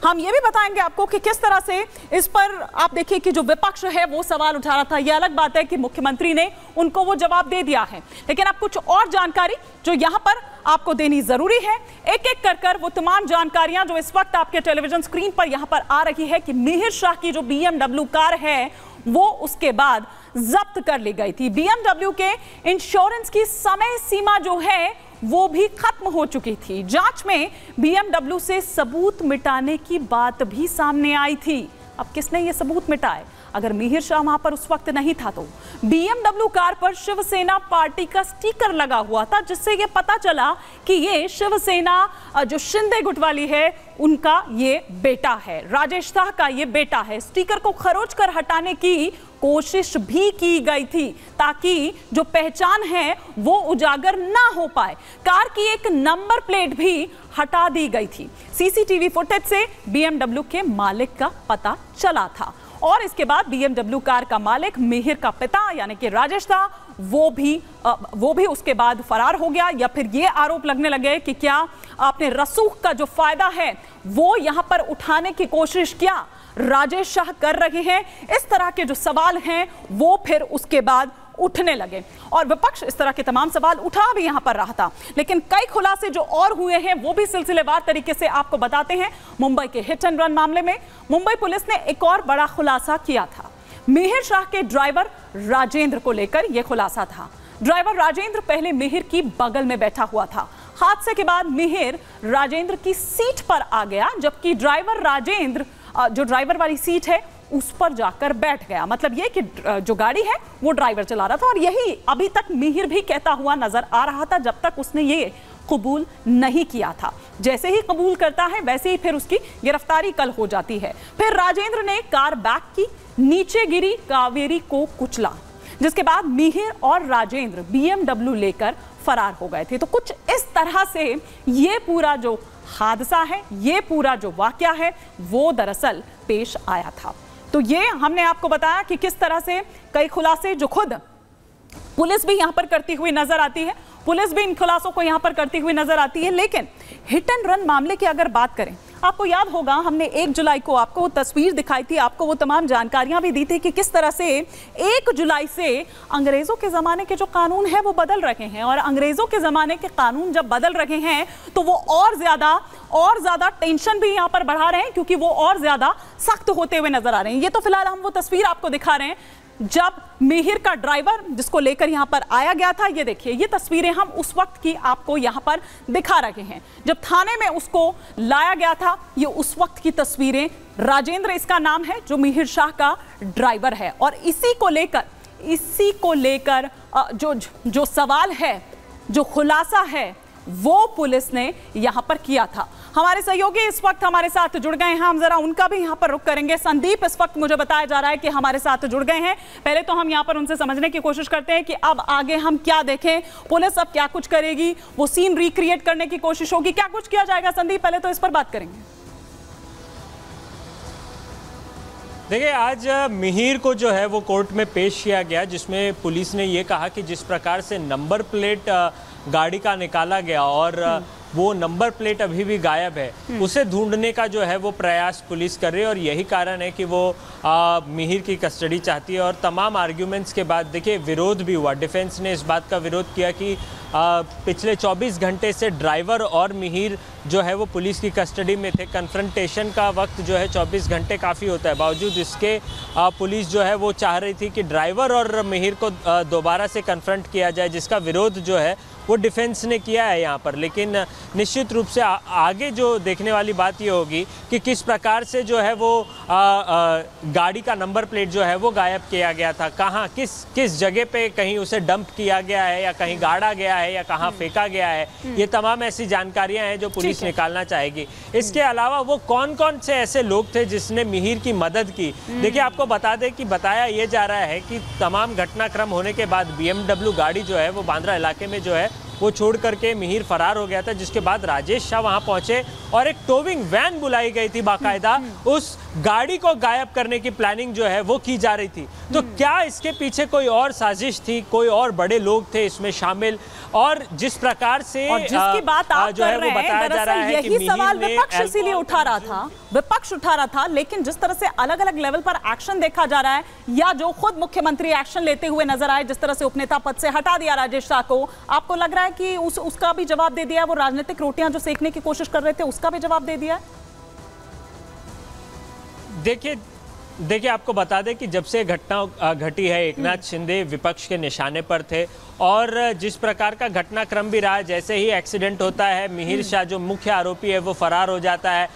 हम ये भी बताएंगे आपको कि किस तरह से इस पर आप देखिए कि जो विपक्ष है वो सवाल उठा रहा था। यह अलग बात है कि मुख्यमंत्री ने उनको वो जवाब दे दिया है, लेकिन अब कुछ और जानकारी जो यहां पर आपको देनी जरूरी है। एक एक कर वो तमाम जानकारियां जो इस वक्त आपके टेलीविजन स्क्रीन पर यहां पर आ रही है कि मिहिर शाह की जो BMW कार है वो उसके बाद जब्त कर ली गई थी। BMW के इंश्योरेंस की समय सीमा जो है वो भी खत्म हो चुकी थी। जांच में BMW से सबूत मिटाने की बात भी सामने आई थी। अब किसने ये सबूत मिटाए? अगर मिहिर शाह वहां पर उस वक्त नहीं था तो BMW कार पर शिवसेना पार्टी का स्टिकर लगा हुआ था, जिससे ये पता चला कि ये शिवसेना जो शिंदे गुट वाली है उनका ये बेटा है, राजेश शाह का ये बेटा है। स्टिकर को खरोच कर हटाने की कोशिश भी की गई थी ताकि जो पहचान है वो उजागर ना हो पाए। कार की एक नंबर प्लेट भी हटा दी गई थी। सीसीटीवी फुटेज से BMW के मालिक का पता चला था और इसके बाद BMW कार का मालिक मिहिर का पिता यानी कि राजेश था वो भी उसके बाद फरार हो गया। या फिर ये आरोप लगने लगे कि क्या आपने रसूख का जो फायदा है वो यहां पर उठाने की कोशिश क्या राजेश शाह कर रहे हैं। इस तरह के जो सवाल हैं वो फिर उसके बाद उठने लगे और विपक्ष इस तरह के तमाम सवाल उठा भी यहां पर रहा था। लेकिन कई खुलासे जो और हुए हैं वो भी सिलसिलेवार तरीके से आपको बताते हैं। मुंबई के हिट एंड रन मामले में मुंबई पुलिस ने एक और बड़ा खुलासा किया था। मिहिर शाह के ड्राइवर राजेंद्र को लेकर यह खुलासा था। ड्राइवर राजेंद्र पहले मिहिर की बगल में बैठा हुआ था। हादसे के बाद मिहिर राजेंद्र की सीट पर आ गया, जबकि ड्राइवर राजेंद्र जो ड्राइवर वाली सीट है उस पर जाकर बैठ गया। मतलब ये कि जो गाड़ी है वो ड्राइवर चला रहा था और यही अभी तक मिहिर भी कहता हुआ नजर आ रहा था जब तक उसने ये कबूल नहीं किया था। जैसे ही कबूल करता है वैसे ही फिर उसकी गिरफ्तारी कल हो जाती है। फिर राजेंद्र ने कार बैक की, नीचे गिरी कावेरी को कुचला, जिसके बाद मिहिर और राजेंद्र BMW लेकर फरार हो गए थे। तो कुछ इस तरह से ये पूरा जो हादसा है, ये पूरा जो वाकया है वो दरअसल पेश आया था। तो ये हमने आपको बताया कि किस तरह से कई खुलासे जो खुद पुलिस भी यहां पर करती हुई नजर आती है, पुलिस भी इन खुलासों को यहां पर करती हुई नजर आती है। लेकिन हिट एंड रन मामले की अगर बात करें, आपको याद होगा हमने 1 जुलाई को आपको वो तस्वीर दिखाई थी, आपको वो तमाम जानकारियां भी दी थी कि किस तरह से 1 जुलाई से अंग्रेजों के ज़माने के जो कानून हैं वो बदल रहे हैं और अंग्रेजों के ज़माने के कानून जब बदल रहे हैं तो वो और ज़्यादा टेंशन भी यहाँ पर बढ़ा रहे हैं क्योंकि वो और ज़्यादा सख्त होते हुए नजर आ रहे हैं। ये तो फिलहाल हम वो तस्वीर आपको दिखा रहे हैं जब मिहिर का ड्राइवर जिसको लेकर यहां पर आया गया था। ये देखिए, ये तस्वीरें हम उस वक्त की आपको यहां पर दिखा रहे हैं जब थाने में उसको लाया गया था। ये उस वक्त की तस्वीरें, राजेंद्र इसका नाम है जो मिहिर शाह का ड्राइवर है और इसी को लेकर जो सवाल है, जो खुलासा है वो पुलिस ने यहां पर किया था। हमारे सहयोगी इस वक्त हमारे साथ जुड़ गए हैं, हम जरा उनका भी यहां पर रुख करेंगे। संदीप इस वक्त मुझे बताया जा रहा है कि हमारे साथ जुड़ गए हैं। पहले तो हम यहां पर उनसे समझने की कोशिश करते हैं कि अब आगे हम क्या देखें, पुलिस अब क्या कुछ करेगी, वो सीन रिक्रिएट करने की कोशिश होगी, क्या कुछ किया जाएगा। संदीप, पहले तो इस पर बात करेंगे। देखिए, आज मिहिर को जो है वो कोर्ट में पेश किया गया, जिसमें पुलिस ने ये कहा कि जिस प्रकार से नंबर प्लेट गाड़ी का निकाला गया और वो नंबर प्लेट अभी भी गायब है, उसे ढूंढने का जो है वो प्रयास पुलिस कर रही है और यही कारण है कि वो मिहिर की कस्टडी चाहती है। और तमाम आर्ग्यूमेंट्स के बाद देखिए विरोध भी हुआ, डिफेंस ने इस बात का विरोध किया कि पिछले 24 घंटे से ड्राइवर और मिहिर जो है वो पुलिस की कस्टडी में थे। कन्फ्रंटेशन का वक्त जो है 24 घंटे काफ़ी होता है, बावजूद इसके पुलिस जो है वो चाह रही थी कि ड्राइवर और मिहिर को दोबारा से कन्फ्रंट किया जाए, जिसका विरोध जो है वो डिफेंस ने किया है यहाँ पर। लेकिन निश्चित रूप से आगे जो देखने वाली बात ये होगी कि किस प्रकार से जो है वो गाड़ी का नंबर प्लेट जो है वो गायब किया गया था, कहाँ किस जगह पे, कहीं उसे डंप किया गया है या कहीं गाड़ा गया है या कहाँ फेंका गया है, ये तमाम ऐसी जानकारियां हैं जो पुलिस निकालना चाहेगी। इसके अलावा वो कौन कौन से ऐसे लोग थे जिसने मिहिर की मदद की। देखिए, आपको बता दें कि बताया ये जा रहा है कि तमाम घटनाक्रम होने के बाद BMW गाड़ी जो है वो बांद्रा इलाके में जो है वो छोड़ करके मिहिर फरार हो गया था, जिसके बाद राजेश शाह वहां पहुंचे और एक टोविंग वैन बुलाई गई थी, बाकायदा उस गाड़ी को गायब करने की प्लानिंग जो है वो की जा रही थी। तो क्या इसके पीछे कोई और साजिश थी, कोई और बड़े लोग थे इसमें शामिल? और जिस प्रकार से और जिसकी बात आप जो है वो बताया जा रहा है कि यही सवाल मिहिर ने विपक्ष इसीलिए उठा रहा था, विपक्ष उठा रहा था, लेकिन जिस तरह से अलग अलग लेवल पर एक्शन देखा जा रहा है, या जो खुद मुख्यमंत्री एक्शन लेते हुए नजर आए, जिस तरह से उपनेता पद से हटा दिया राजेश शाह को, आपको लग रहा है कि उसका भी जवाब दे दिया? वो राजनीतिक रोटियां जो सेकने की कोशिश कर रहे थे उसका भी जवाब दे दिया? देखिए आपको बता दें कि जब से घटना घटी है, एकनाथ शिंदे विपक्ष के निशाने पर थे और जिस प्रकार का घटनाक्रम भी रहा, जैसे ही एक्सीडेंट होता है मिहिर शाह जो मुख्य आरोपी है वो फरार हो जाता है,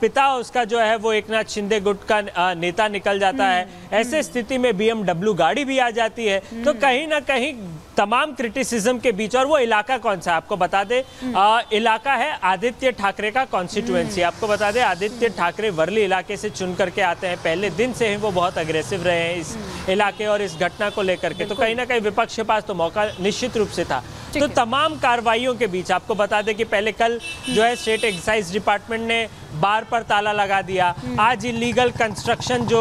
पिता उसका जो है वो एकनाथ शिंदे गुट का नेता निकल जाता है, ऐसे स्थिति में BMW गाड़ी भी आ जाती है। तो कहीं ना कहीं तमाम क्रिटिसिज्म के बीच, और वो इलाका कौन सा आपको बता दे, इलाका है आदित्य ठाकरे का कॉन्स्टिट्यूएंसी। आपको बता दें आदित्य ठाकरे वर्ली इलाके से चुन करके आते हैं, पहले दिन से ही वो बहुत अग्रेसिव रहे हैं इस इलाके और इस घटना को लेकर के। तो कहीं ना कहीं विपक्ष के पास तो मौका निश्चित रूप से था। तो तमाम कार्रवाइयों के बीच आपको बता दें कि पहले कल जो है स्टेट एक्साइज डिपार्टमेंट ने बार पर ताला लगा दिया, आज इलीगल कंस्ट्रक्शन जो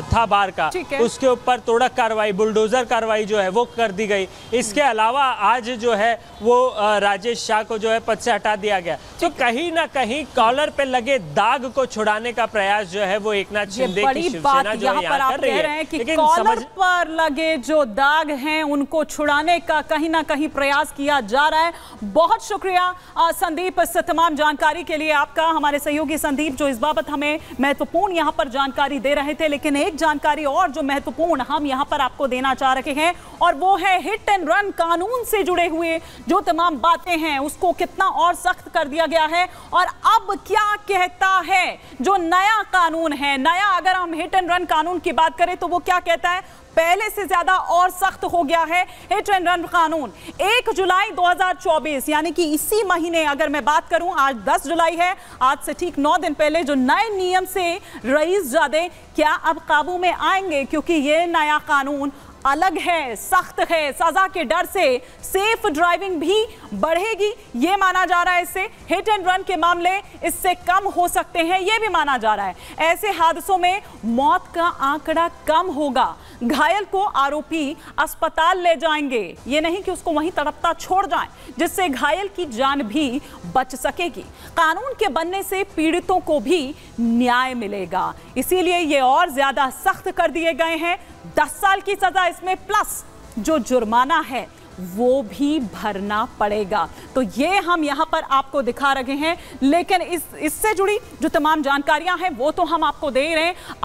था बार का उसके ऊपर तोड़क कार्रवाई, बुलडोजर कार्रवाई जो है वो कर दी गई। इसके अलावा आज जो है वो राजेश शाह को जो है पद से हटा दिया गया। तो कहीं ना कहीं कॉलर पे लगे दाग को छुड़ाने का प्रयास जो है वो एकनाथ शिंदे की शिवसेना जो है यहाँ कर रही है। लेकिन कॉलर पर लगे जो दाग हैं उनको छुड़ाने का कहीं ना कहीं प्रयास किया जा रहा है। बहुत शुक्रिया संदीप इस तमाम जानकारी के लिए आपका, हमारे सहयोगी संदीप जो इस बाबत हमें महत्वपूर्ण यहां पर जानकारी दे रहे थे। लेकिन एक जानकारी और जो महत्वपूर्ण हम यहां पर आपको देना चाह रहे हैं और वो है हिट एंड रन कानून से जुड़े हुए जो तमाम बातें हैं उसको कितना और सख्त कर दिया गया है और अब क्या कहता है जो नया कानून है। नया अगर हम हिट एंड रन कानून की बात करें तो वो क्या कहता है, पहले से ज्यादा और सख्त हो गया है हिट एंड रन कानून। 1 जुलाई 2024 यानी कि इसी महीने अगर मैं बात करूं, आज 10 जुलाई है, आज से ठीक 9 दिन पहले जो नए नियम से रईसजादे क्या अब काबू में आएंगे, क्योंकि ये नया कानून अलग है, सख्त है, सजा के डर से सेफ ड्राइविंग भी बढ़ेगी ये माना जा रहा है। इससे हिट एंड रन के मामले इससे कम हो सकते हैं ये भी माना जा रहा है। ऐसे हादसों में मौत का आंकड़ा कम होगा, घायल को आरोपी अस्पताल ले जाएंगे, ये नहीं कि उसको वहीं तड़पता छोड़ जाएं, जिससे घायल की जान भी बच सकेगी। कानून के बनने से पीड़ितों को भी न्याय मिलेगा, इसीलिए ये और ज्यादा सख्त कर दिए गए हैं। 10 साल की सजा इसमें प्लस जो जुर्माना है वो भी भरना पड़ेगा। तो ये हम यहां पर आपको दिखा रहे हैं, लेकिन इससे जुड़ी जो तमाम जानकारियां हैं वो तो हम आपको दे रहे हैं।